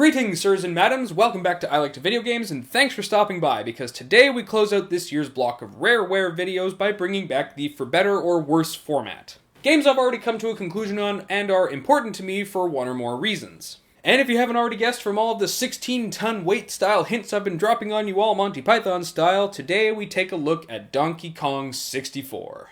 Greetings, sirs and madams, welcome back to I Like to Video Games, and thanks for stopping by, because today we close out this year's block of Rareware videos by bringing back the for better or worse format. Games I've already come to a conclusion on, and are important to me for one or more reasons. And if you haven't already guessed from all of the 16-ton weight style hints I've been dropping on you all Monty Python style, today we take a look at Donkey Kong 64.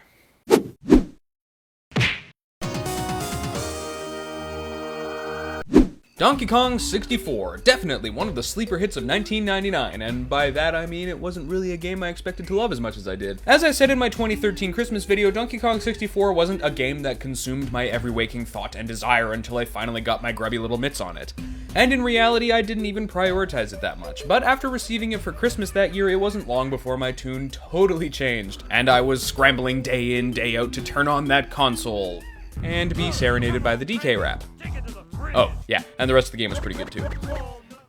Donkey Kong 64, definitely one of the sleeper hits of 1999, and by that I mean it wasn't really a game I expected to love as much as I did. As I said in my 2013 Christmas video, Donkey Kong 64 wasn't a game that consumed my every waking thought and desire until I finally got my grubby little mitts on it. And in reality, I didn't even prioritize it that much, but after receiving it for Christmas that year, it wasn't long before my tune totally changed, and I was scrambling day in, day out to turn on that console and be serenaded by the DK rap. Oh, yeah, and the rest of the game was pretty good too.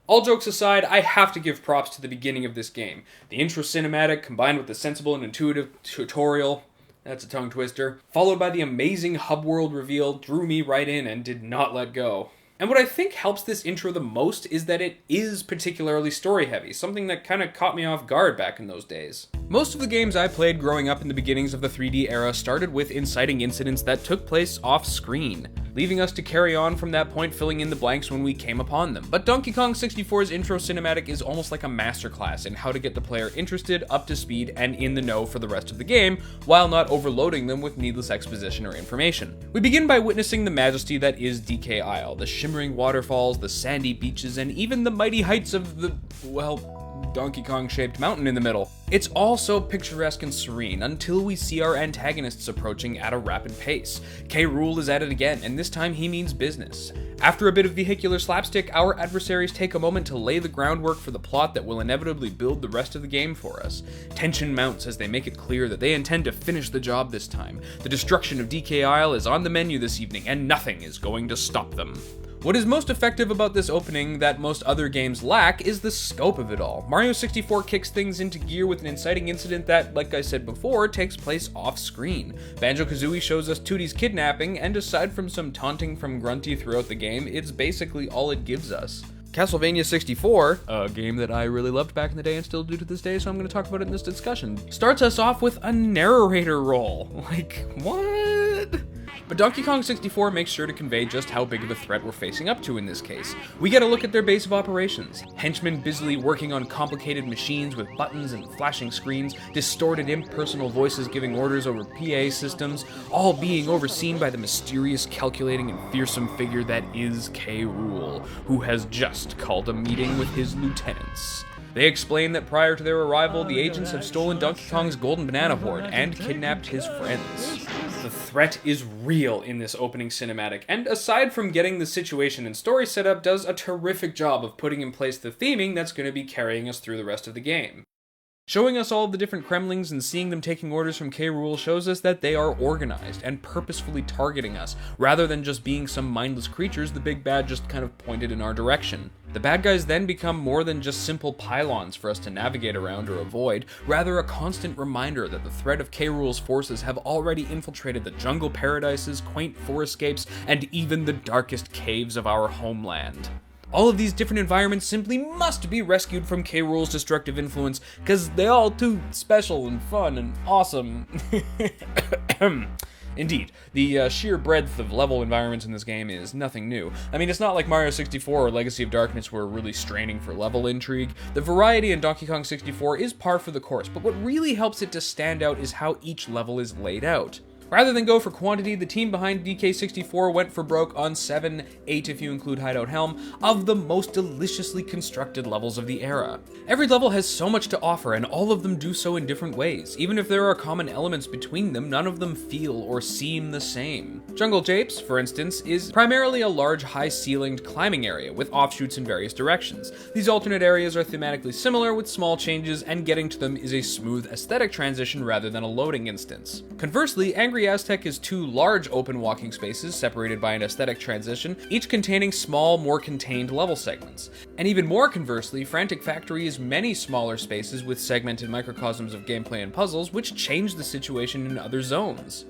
All jokes aside, I have to give props to the beginning of this game. The intro cinematic, combined with the sensible and intuitive tutorial, that's a tongue twister, followed by the amazing hub world reveal, drew me right in and did not let go. And what I think helps this intro the most is that it is particularly story heavy, something that kind of caught me off guard back in those days. Most of the games I played growing up in the beginnings of the 3D era started with inciting incidents that took place off screen, leaving us to carry on from that point, filling in the blanks when we came upon them. But Donkey Kong 64's intro cinematic is almost like a masterclass in how to get the player interested, up to speed, and in the know for the rest of the game, while not overloading them with needless exposition or information. We begin by witnessing the majesty that is DK Isle, the shimmering waterfalls, the sandy beaches, and even the mighty heights of the, well, Donkey Kong-shaped mountain in the middle. It's all so picturesque and serene until we see our antagonists approaching at a rapid pace. K Rool is at it again, and this time he means business. After a bit of vehicular slapstick, our adversaries take a moment to lay the groundwork for the plot that will inevitably build the rest of the game for us. Tension mounts as they make it clear that they intend to finish the job this time. The destruction of DK Isle is on the menu this evening, and nothing is going to stop them. What is most effective about this opening that most other games lack is the scope of it all. Mario 64 kicks things into gear with an inciting incident that, like I said before, takes place off-screen. Banjo-Kazooie shows us Tootie's kidnapping, and aside from some taunting from Grunty throughout the game, it's basically all it gives us. Castlevania 64, a game that I really loved back in the day and still do to this day, so I'm going to talk about it in this discussion, starts us off with a narrator role. Like, what? But Donkey Kong 64 makes sure to convey just how big of a threat we're facing up to in this case. We get a look at their base of operations. Henchmen busily working on complicated machines with buttons and flashing screens, distorted impersonal voices giving orders over PA systems, all being overseen by the mysterious, calculating, and fearsome figure that is K Rool, who has just called a meeting with his lieutenants. They explain that prior to their arrival, the agents have stolen Donkey Kong's golden banana hoard and kidnapped his friends. The threat is real in this opening cinematic, and aside from getting the situation and story set up, does a terrific job of putting in place the theming that's going to be carrying us through the rest of the game. Showing us all of the different Kremlings and seeing them taking orders from K Rool shows us that they are organized and purposefully targeting us, rather than just being some mindless creatures the big bad just kind of pointed in our direction. The bad guys then become more than just simple pylons for us to navigate around or avoid, rather a constant reminder that the threat of K Rool's forces have already infiltrated the jungle paradises, quaint forescapes, and even the darkest caves of our homeland. All of these different environments simply must be rescued from K Rool's destructive influence, cause they all too special and fun and awesome. Indeed, the sheer breadth of level environments in this game is nothing new. I mean, it's not like Mario 64 or Legacy of Darkness were really straining for level intrigue. The variety in Donkey Kong 64 is par for the course, but what really helps it to stand out is how each level is laid out. Rather than go for quantity, the team behind DK64 went for broke on 7, 8 if you include Hideout Helm, of the most deliciously constructed levels of the era. Every level has so much to offer, and all of them do so in different ways. Even if there are common elements between them, none of them feel or seem the same. Jungle Japes, for instance, is primarily a large high-ceilinged climbing area with offshoots in various directions. These alternate areas are thematically similar with small changes, and getting to them is a smooth aesthetic transition rather than a loading instance. Conversely, Angry Aztec is two large open walking spaces separated by an aesthetic transition, each containing small, more contained level segments. And even more conversely, Frantic Factory is many smaller spaces with segmented microcosms of gameplay and puzzles, which change the situation in other zones.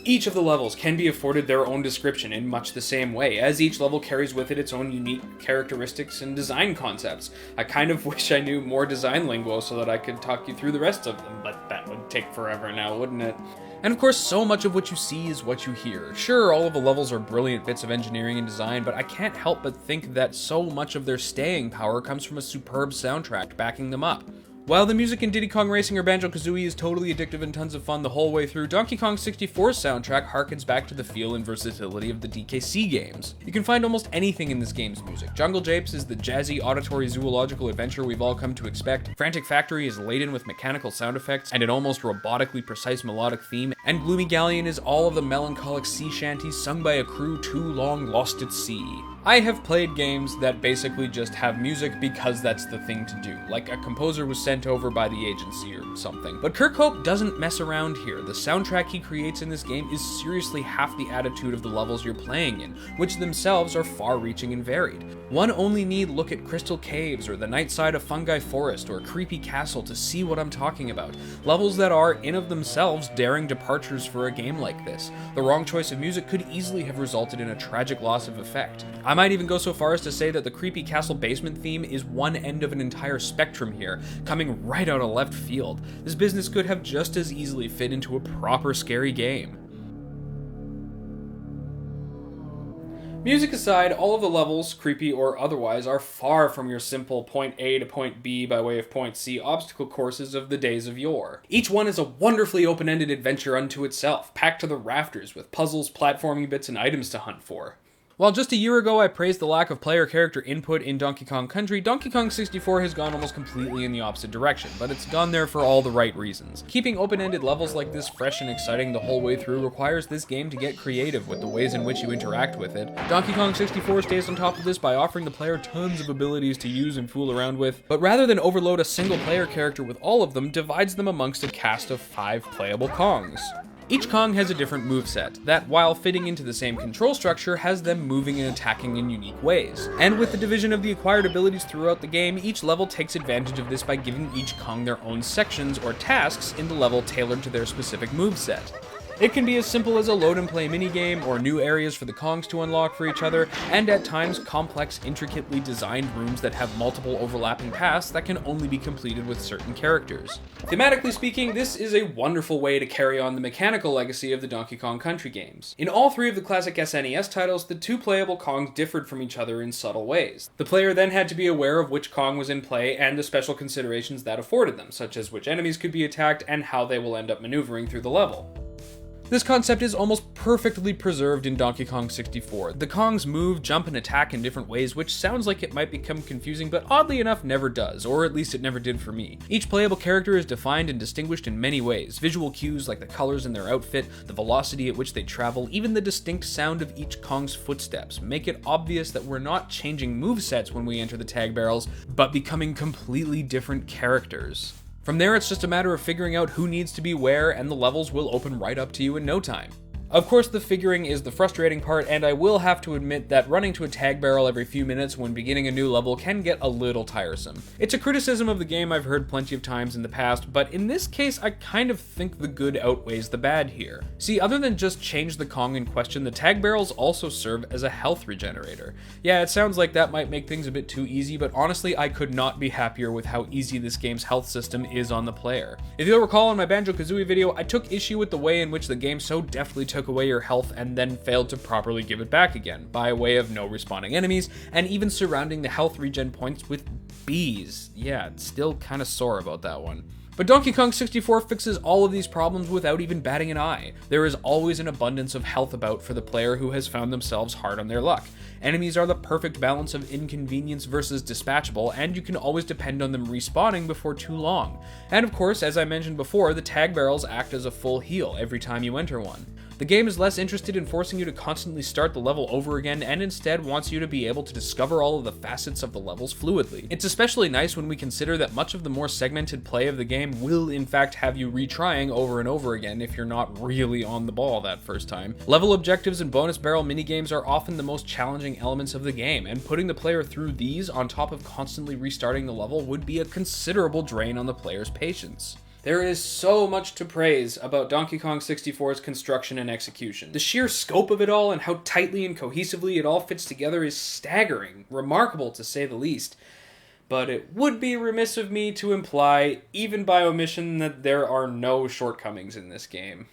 Each of the levels can be afforded their own description in much the same way, as each level carries with it its own unique characteristics and design concepts. I kind of wish I knew more design lingo so that I could talk you through the rest of them, but that would take forever now, wouldn't it? And of course, so much of what you see is what you hear. Sure, all of the levels are brilliant bits of engineering and design, but I can't help but think that so much of their staying power comes from a superb soundtrack backing them up. While the music in Diddy Kong Racing or Banjo-Kazooie is totally addictive and tons of fun the whole way through, Donkey Kong 64's soundtrack harkens back to the feel and versatility of the DKC games. You can find almost anything in this game's music. Jungle Japes is the jazzy, auditory, zoological adventure we've all come to expect. Frantic Factory is laden with mechanical sound effects and an almost robotically precise melodic theme. And Gloomy Galleon is all of the melancholic sea shanties sung by a crew too long lost at sea. I have played games that basically just have music because that's the thing to do, like a composer was sent over by the agency or something. But Kirkhope doesn't mess around here. The soundtrack he creates in this game is seriously half the attitude of the levels you're playing in, which themselves are far-reaching and varied. One only need look at Crystal Caves or the Night Side of Fungi Forest or Creepy Castle to see what I'm talking about. Levels that are, in of themselves, daring departures for a game like this. The wrong choice of music could easily have resulted in a tragic loss of effect. I might even go so far as to say that the Creepy Castle basement theme is one end of an entire spectrum here, coming right out of left field. This business could have just as easily fit into a proper scary game. Music aside, all of the levels, creepy or otherwise, are far from your simple point A to point B by way of point C obstacle courses of the days of yore. Each one is a wonderfully open-ended adventure unto itself, packed to the rafters with puzzles, platforming bits, and items to hunt for. While just a year ago I praised the lack of player character input in Donkey Kong Country, Donkey Kong 64 has gone almost completely in the opposite direction, but it's gone there for all the right reasons. Keeping open-ended levels like this fresh and exciting the whole way through requires this game to get creative with the ways in which you interact with it. Donkey Kong 64 stays on top of this by offering the player tons of abilities to use and fool around with, but rather than overload a single player character with all of them, divides them amongst a cast of 5 playable Kongs. Each Kong has a different moveset that, while fitting into the same control structure, has them moving and attacking in unique ways. And with the division of the acquired abilities throughout the game, each level takes advantage of this by giving each Kong their own sections or tasks in the level tailored to their specific moveset. It can be as simple as a load and play minigame, or new areas for the Kongs to unlock for each other, and at times complex, intricately designed rooms that have multiple overlapping paths that can only be completed with certain characters. Thematically speaking, this is a wonderful way to carry on the mechanical legacy of the Donkey Kong Country games. In all 3 of the classic SNES titles, the 2 playable Kongs differed from each other in subtle ways. The player then had to be aware of which Kong was in play and the special considerations that afforded them, such as which enemies could be attacked and how they will end up maneuvering through the level. This concept is almost perfectly preserved in Donkey Kong 64. The Kongs move, jump, and attack in different ways, which sounds like it might become confusing, but oddly enough never does, or at least it never did for me. Each playable character is defined and distinguished in many ways. Visual cues like the colors in their outfit, the velocity at which they travel, even the distinct sound of each Kong's footsteps make it obvious that we're not changing movesets when we enter the tag barrels, but becoming completely different characters. From there, it's just a matter of figuring out who needs to be where, and the levels will open right up to you in no time. Of course, the figuring is the frustrating part, and I will have to admit that running to a tag barrel every few minutes when beginning a new level can get a little tiresome. It's a criticism of the game I've heard plenty of times in the past, but in this case, I kind of think the good outweighs the bad here. See, other than just change the Kong in question, the tag barrels also serve as a health regenerator. Yeah, it sounds like that might make things a bit too easy, but honestly, I could not be happier with how easy this game's health system is on the player. If you'll recall in my Banjo-Kazooie video, I took issue with the way in which the game so deftly took away your health and then failed to properly give it back again, by way of no respawning enemies, and even surrounding the health regen points with bees. Yeah, still kinda sore about that one. But Donkey Kong 64 fixes all of these problems without even batting an eye. There is always an abundance of health about for the player who has found themselves hard on their luck. Enemies are the perfect balance of inconvenience versus dispatchable, and you can always depend on them respawning before too long. And of course, as I mentioned before, the tag barrels act as a full heal every time you enter one. The game is less interested in forcing you to constantly start the level over again, and instead wants you to be able to discover all of the facets of the levels fluidly. It's especially nice when we consider that much of the more segmented play of the game will in fact have you retrying over and over again if you're not really on the ball that first time. Level objectives and bonus barrel minigames are often the most challenging elements of the game, and putting the player through these on top of constantly restarting the level would be a considerable drain on the player's patience. There is so much to praise about Donkey Kong 64's construction and execution. The sheer scope of it all and how tightly and cohesively it all fits together is staggering, remarkable to say the least. But it would be remiss of me to imply, even by omission, that there are no shortcomings in this game.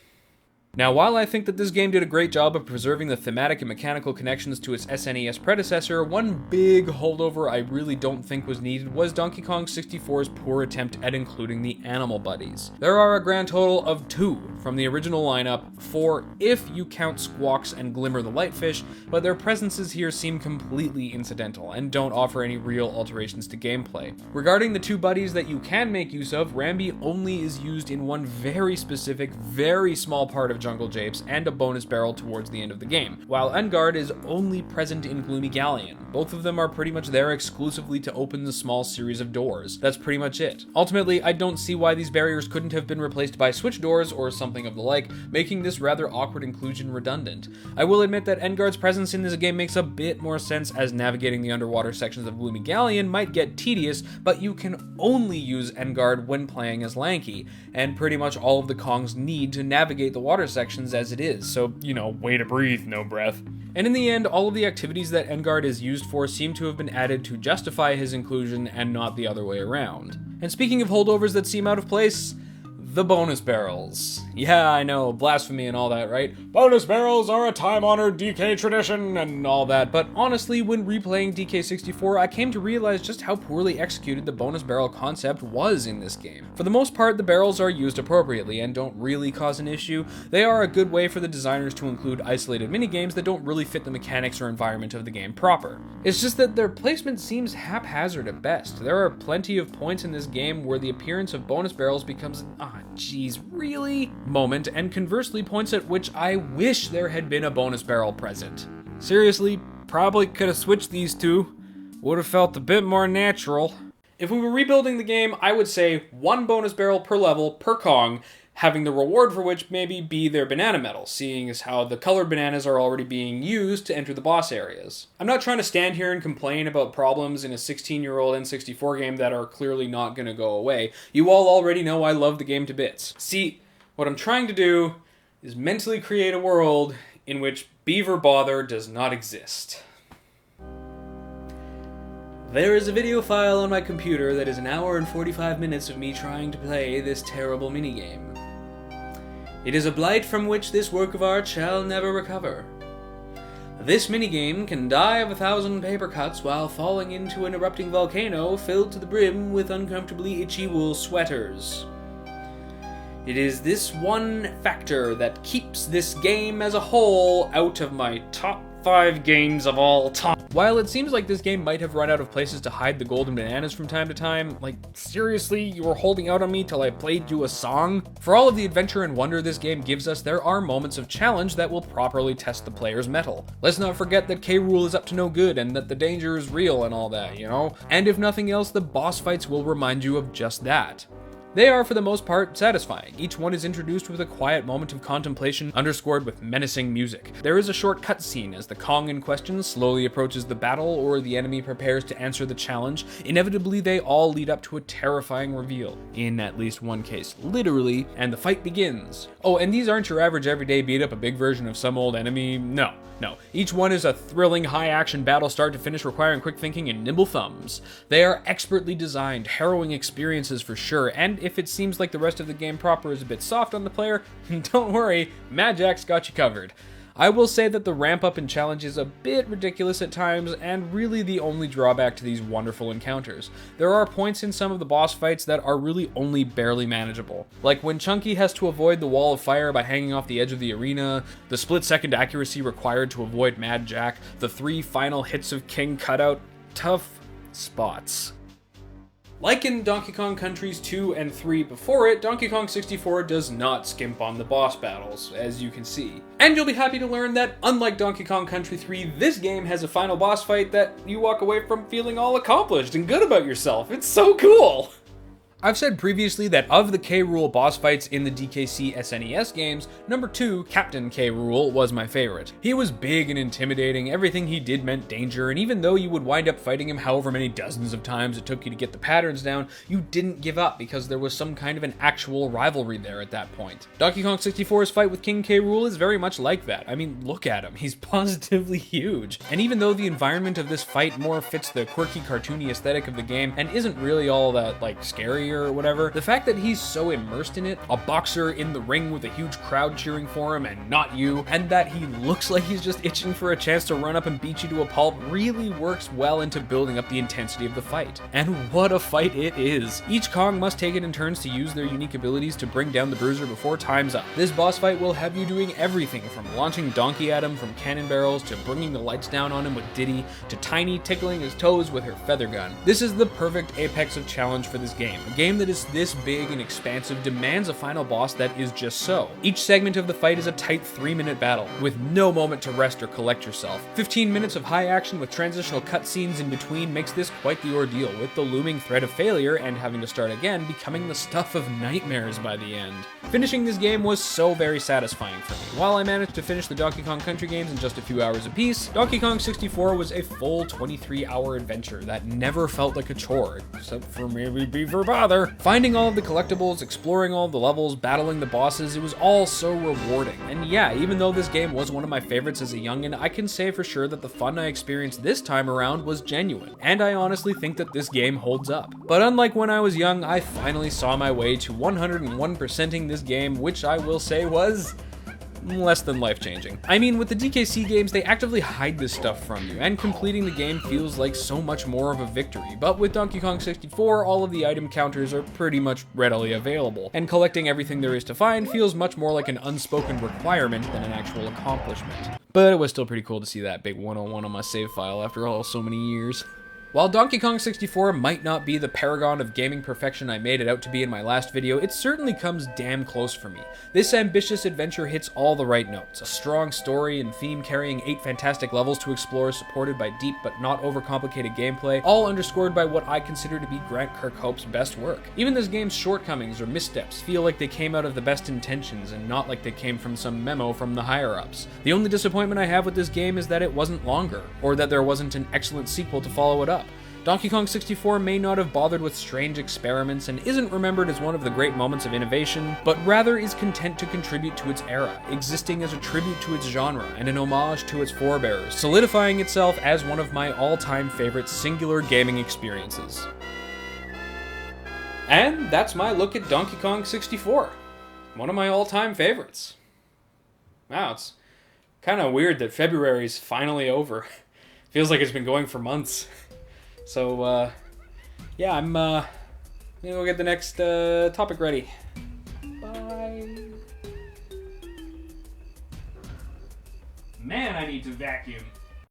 Now, while I think that this game did a great job of preserving the thematic and mechanical connections to its SNES predecessor, one big holdover I really don't think was needed was Donkey Kong 64's poor attempt at including the animal buddies. There are a grand total of 2 from the original lineup, 4 if you count Squawks and Glimmer the Lightfish, but their presences here seem completely incidental and don't offer any real alterations to gameplay. Regarding the 2 buddies that you can make use of, Rambi only is used in one very specific, very small part of Jungle Japes and a bonus barrel towards the end of the game, while Enguarde is only present in Gloomy Galleon. Both of them are pretty much there exclusively to open the small series of doors. That's pretty much it. Ultimately, I don't see why these barriers couldn't have been replaced by switch doors or something of the like, making this rather awkward inclusion redundant. I will admit that Enguarde's presence in this game makes a bit more sense, as navigating the underwater sections of Gloomy Galleon might get tedious, but you can only use Enguarde when playing as Lanky, and pretty much all of the Kongs need to navigate the water sections as it is, so, you know, way to breathe, no breath. And in the end, all of the activities that Enguarde is used for seem to have been added to justify his inclusion and not the other way around. And speaking of holdovers that seem out of place, the bonus barrels. Yeah, I know, blasphemy and all that, right? Bonus barrels are a time-honored DK tradition and all that, but honestly, when replaying DK64, I came to realize just how poorly executed the bonus barrel concept was in this game. For the most part, the barrels are used appropriately and don't really cause an issue. They are a good way for the designers to include isolated minigames that don't really fit the mechanics or environment of the game proper. It's just that their placement seems haphazard at best. There are plenty of points in this game where the appearance of bonus barrels becomes an geez, really? Moment, and conversely points at which I wish there had been a bonus barrel present. Seriously, probably could have switched these two. Would have felt a bit more natural. If we were rebuilding the game, I would say 1 bonus barrel per level per Kong, having the reward for which maybe be their banana medal, seeing as how the colored bananas are already being used to enter the boss areas. I'm not trying to stand here and complain about problems in a 16-year-old N64 game that are clearly not going to go away. You all already know I love the game to bits. See, what I'm trying to do is mentally create a world in which Beaver Bother does not exist. There is a video file on my computer that is 1 hour and 45 minutes of me trying to play this terrible minigame. It is a blight from which this work of art shall never recover. This minigame can die of 1,000 paper cuts while falling into an erupting volcano filled to the brim with uncomfortably itchy wool sweaters. It is this one factor that keeps this game as a whole out of my top 5 games of all time. While it seems like this game might have run out of places to hide the golden bananas from time to time, like, seriously, you were holding out on me till I played you a song? For all of the adventure and wonder this game gives us, there are moments of challenge that will properly test the player's mettle. Let's not forget that K Rool is up to no good and that the danger is real and all that, you know? And if nothing else, the boss fights will remind you of just that. They are, for the most part, satisfying. Each one is introduced with a quiet moment of contemplation, underscored with menacing music. There is a short cutscene as the Kong in question slowly approaches the battle or the enemy prepares to answer the challenge. Inevitably, they all lead up to a terrifying reveal. In at least one case, literally, and the fight begins. Oh, and these aren't your average everyday beat up a big version of some old enemy. No. Each one is a thrilling, high-action battle start to finish requiring quick thinking and nimble thumbs. They are expertly designed, harrowing experiences for sure, and if it seems like the rest of the game proper is a bit soft on the player, don't worry, Mad Jack's got you covered. I will say that the ramp up in challenge is a bit ridiculous at times, and really the only drawback to these wonderful encounters. There are points in some of the boss fights that are really only barely manageable. Like when Chunky has to avoid the wall of fire by hanging off the edge of the arena, the split-second accuracy required to avoid Mad Jack, the 3 final hits of King Cutout. Tough spots. Like in Donkey Kong Countries 2 and 3 before it, Donkey Kong 64 does not skimp on the boss battles, as you can see. And you'll be happy to learn that, unlike Donkey Kong Country 3, this game has a final boss fight that you walk away from feeling all accomplished and good about yourself. It's so cool! I've said previously that of the K Rool boss fights in the DKC SNES games, number 2, Captain K Rool, was my favorite. He was big and intimidating, everything he did meant danger, and even though you would wind up fighting him however many dozens of times it took you to get the patterns down, you didn't give up because there was some kind of an actual rivalry there at that point. Donkey Kong 64's fight with King K Rool is very much like that. I mean, look at him, he's positively huge. And even though the environment of this fight more fits the quirky, cartoony aesthetic of the game and isn't really all that, like, scary or whatever, the fact that he's so immersed in it, a boxer in the ring with a huge crowd cheering for him and not you, and that he looks like he's just itching for a chance to run up and beat you to a pulp really works well into building up the intensity of the fight. And what a fight it is! Each Kong must take it in turns to use their unique abilities to bring down the bruiser before time's up. This boss fight will have you doing everything from launching Donkey at him from cannon barrels, to bringing the lights down on him with Diddy, to Tiny tickling his toes with her feather gun. This is the perfect apex of challenge for this game. A game that is this big and expansive demands a final boss that is just so. Each segment of the fight is a tight 3-minute battle, with no moment to rest or collect yourself. 15 minutes of high action with transitional cutscenes in between makes this quite the ordeal, with the looming threat of failure and having to start again becoming the stuff of nightmares by the end. Finishing this game was so very satisfying for me. While I managed to finish the Donkey Kong Country games in just a few hours apiece, Donkey Kong 64 was a full 23-hour adventure that never felt like a chore, except for maybe Beaver Bother. Finding all of the collectibles, exploring all of the levels, battling the bosses, it was all so rewarding. And yeah, even though this game was one of my favorites as a youngin', I can say for sure that the fun I experienced this time around was genuine. And I honestly think that this game holds up. But unlike when I was young, I finally saw my way to 101%ing this game, which I will say was less than life-changing. I mean, with the DKC games, they actively hide this stuff from you, and completing the game feels like so much more of a victory. But with Donkey Kong 64, all of the item counters are pretty much readily available, and collecting everything there is to find feels much more like an unspoken requirement than an actual accomplishment. But it was still pretty cool to see that big 101 on my save file after all so many years. While Donkey Kong 64 might not be the paragon of gaming perfection I made it out to be in my last video, it certainly comes damn close for me. This ambitious adventure hits all the right notes. A strong story and theme carrying 8 fantastic levels to explore, supported by deep but not overcomplicated gameplay, all underscored by what I consider to be Grant Kirkhope's best work. Even this game's shortcomings or missteps feel like they came out of the best intentions and not like they came from some memo from the higher-ups. The only disappointment I have with this game is that it wasn't longer, or that there wasn't an excellent sequel to follow it up. Donkey Kong 64 may not have bothered with strange experiments and isn't remembered as one of the great moments of innovation, but rather is content to contribute to its era, existing as a tribute to its genre and an homage to its forebears, solidifying itself as one of my all-time favorite singular gaming experiences. And that's my look at Donkey Kong 64. One of my all-time favorites. Wow, it's kind of weird that February's finally over. Feels like it's been going for months. So, yeah, I'm gonna go get the next topic ready. Bye. Man, I need to vacuum.